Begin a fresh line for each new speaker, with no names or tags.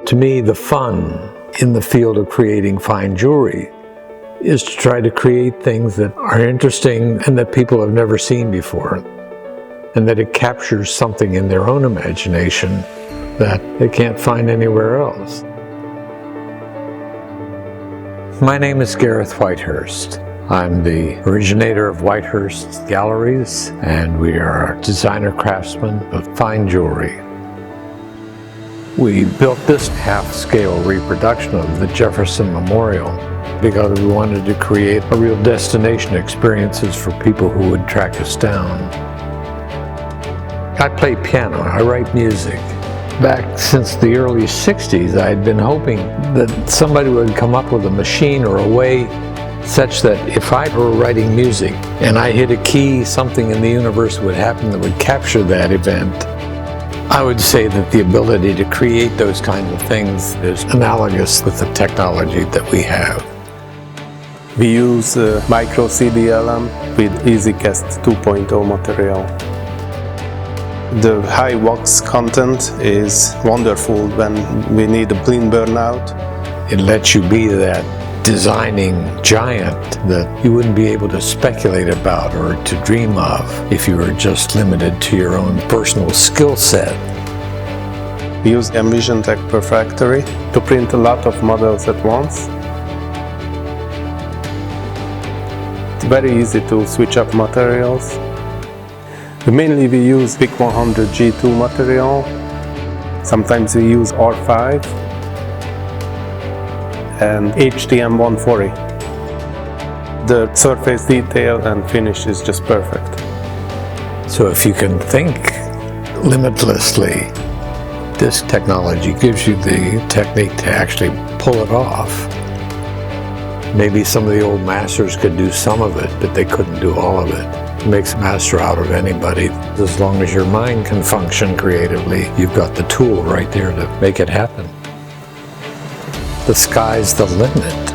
To me, the fun in the field of creating fine jewelry is to try to create things that are interesting and that people have never seen before, and that it captures something in their own imagination that they can't find anywhere else. My name is Gareth Whitehurst. I'm the originator of Whitehurst Galleries, and we are designer craftsmen of fine jewelry. We built this half-scale reproduction of the Jefferson Memorial because we wanted to create a real destination experiences for people who would track us down. I play piano, I write music. Back since the early 60s, I had been hoping that somebody would come up with a machine or a way such that if I were writing music and I hit a key, something in the universe would happen that would capture that event. I would say that the ability to create those kinds of things is analogous with the technology that we have.
We use micro CDLM with EasyCast 2.0 material. The high wax content is wonderful when we need a clean burnout.
It lets you be that designing giant that you wouldn't be able to speculate about or to dream of if you were just limited to your own personal skill set.
We use Envision Tech Perfectory to print a lot of models at once. It's very easy to switch up materials. Mainly we use PIC 100 G2 material. Sometimes we use R5 and HTM 140. The surface detail and finish is just perfect.
So if you can think limitlessly, this technology gives you the technique to actually pull it off. Maybe some of the old masters could do some of it, but they couldn't do all of it. It makes a master out of anybody. As long as your mind can function creatively, you've got the tool right there to make it happen. The sky's the limit.